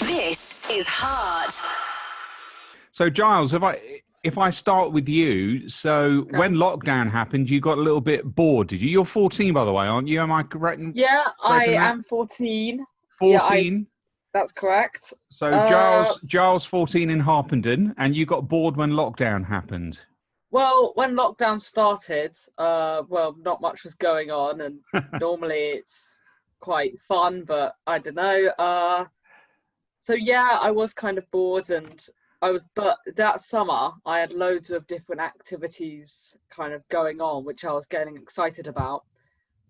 This is Heart. So, Giles, if I start with you, so when lockdown happened, you got a little bit bored, did you? You're 14, by the way, aren't you? Am I correct? Yeah, Correct I in that? am 14. 14. That's correct. So Giles 14 in Harpenden, and you got bored when lockdown happened. Well, when lockdown started, not much was going on, and normally it's quite fun, but I don't know. So yeah, I was kind of bored, but that summer I had loads of different activities kind of going on, which I was getting excited about.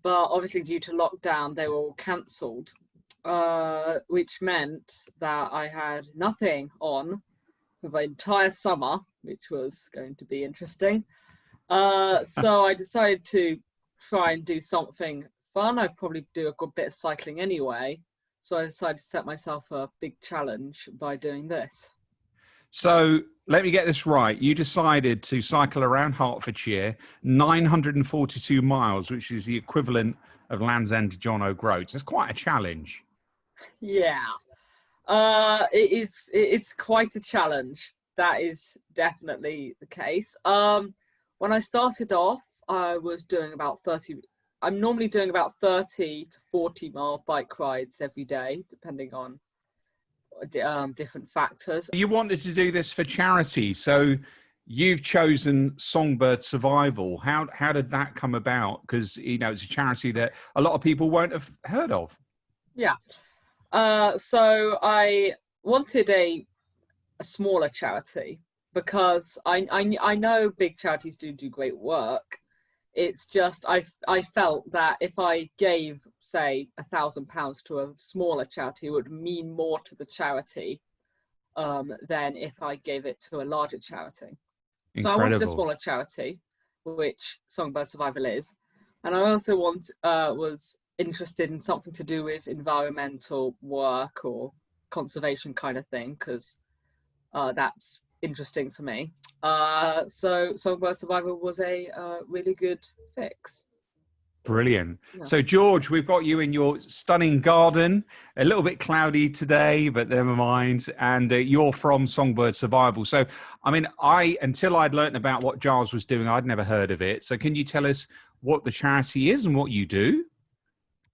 But obviously, due to lockdown, they were all cancelled, which meant that I had nothing on for the entire summer, which was going to be interesting. So I decided to try and do something fun. I'd probably do a good bit of cycling anyway. So I decided to set myself a big challenge by doing this. So let me get this right. You decided to cycle around Hertfordshire 942 miles, which is the equivalent of Land's End to John O'Groats. It's quite a challenge. Yeah. It is quite a challenge. That is definitely the case. When I started off, I was doing about 30. I'm normally doing about 30 to 40-mile bike rides every day, depending on different factors. You wanted to do this for charity, so you've chosen Songbird Survival. How did that come about? Because it's a charity that a lot of people won't have heard of. Yeah. So I wanted a smaller charity because I know big charities do great work. It's just I felt that if I gave, say, £1,000 to a smaller charity, it would mean more to the charity than if I gave it to a larger charity. Incredible. So I wanted a smaller charity, which Songbird Survival is, and I also was interested in something to do with environmental work or conservation kind of thing, because that's interesting for me. So Songbird Survival was a really good fix. Brilliant. Yeah. So, George, we've got you in your stunning garden. A little bit cloudy today, but never mind. And you're from Songbird Survival. So, until I'd learnt about what Giles was doing, I'd never heard of it. So can you tell us what the charity is and what you do?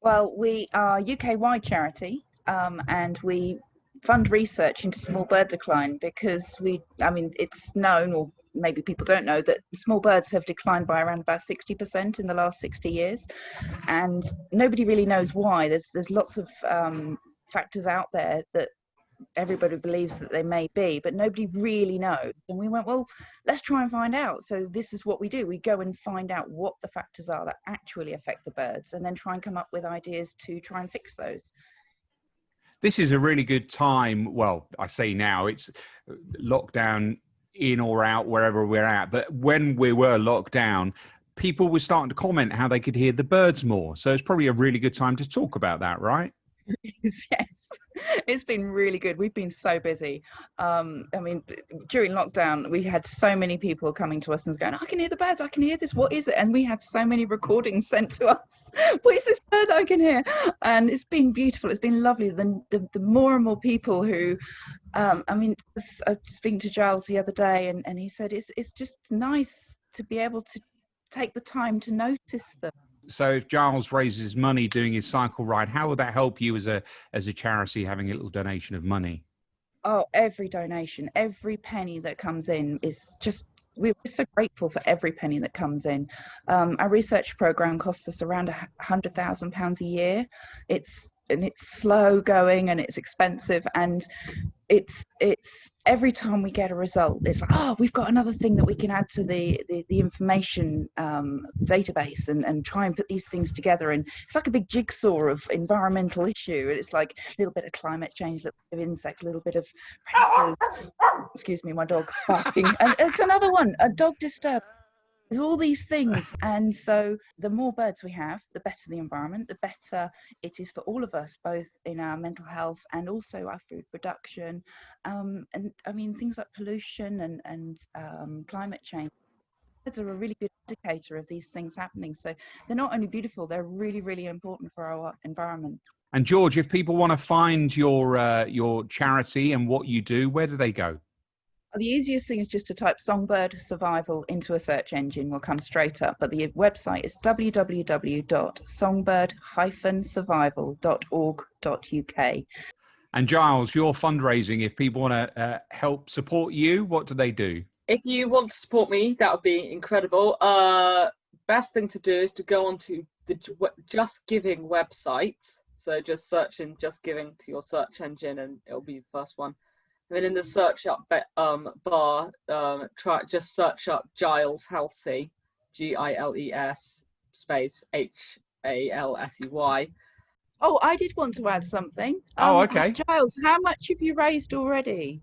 Well, we are a UK-wide charity, and we fund research into small bird decline because it's known, or maybe people don't know, that small birds have declined by around about 60% in the last 60 years. And nobody really knows why. There's lots of factors out there that everybody believes that they may be, but nobody really knows. And we went, well, let's try and find out. So this is what we do. We go and find out what the factors are that actually affect the birds, and then try and come up with ideas to try and fix those. This is a really good time. Well, I say now, it's lockdown in or out, wherever we're at. But when we were locked down, people were starting to comment how they could hear the birds more. So it's probably a really good time to talk about that, right? Yes, it's been really good. We've been so busy. During lockdown, we had so many people coming to us and going, I can hear the birds, I can hear this, what is it? And we had so many recordings sent to us. What is this bird I can hear? And it's been beautiful. It's been lovely. The more and more people who, I was speaking to Giles the other day, and he said it's just nice to be able to take the time to notice them. So if Giles raises money doing his cycle ride, how would that help you as a charity, having a little donation of money? Oh, every donation, every penny that comes in is just, we're so grateful for every penny that comes in. Our research program costs us around £100,000 a year. It's slow going and it's expensive, and it's every time we get a result, it's like, oh, we've got another thing that we can add to the information database and try and put these things together. And it's like a big jigsaw of environmental issue. It's like a little bit of climate change, a little bit of insects, a little bit of predators. Excuse me, my dog barking. And it's another one, a dog disturb. There's all these things, and so the more birds we have, the better the environment, the better it is for all of us, both in our mental health and also our food production, things like pollution and climate change. Birds are a really good indicator of these things happening. So they're not only beautiful, they're really, really important for our environment. And George, if people want to find your charity and what you do, where do they go? The easiest thing is just to type Songbird Survival into a search engine, will come straight up. But the website is www.songbird-survival.org.uk. And Giles, your fundraising, if people want to help support you, what do they do? If you want to support me, that would be incredible. Best thing to do is to go onto the Just Giving website. So just search in Just Giving to your search engine and it'll be the first one. And then in the search up bar, just search up Giles Halsey, Giles space Halsey. Oh, I did want to add something. Oh, okay. Giles, how much have you raised already?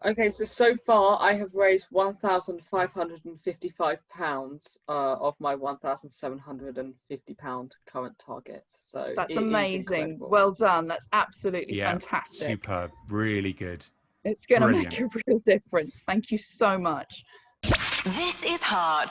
Okay, so far I have raised £1,555 of my £1,750 current target. So That's amazing. Well done. That's absolutely fantastic. Superb. Really good. It's going to make a real difference. Thank you so much. This is Heart.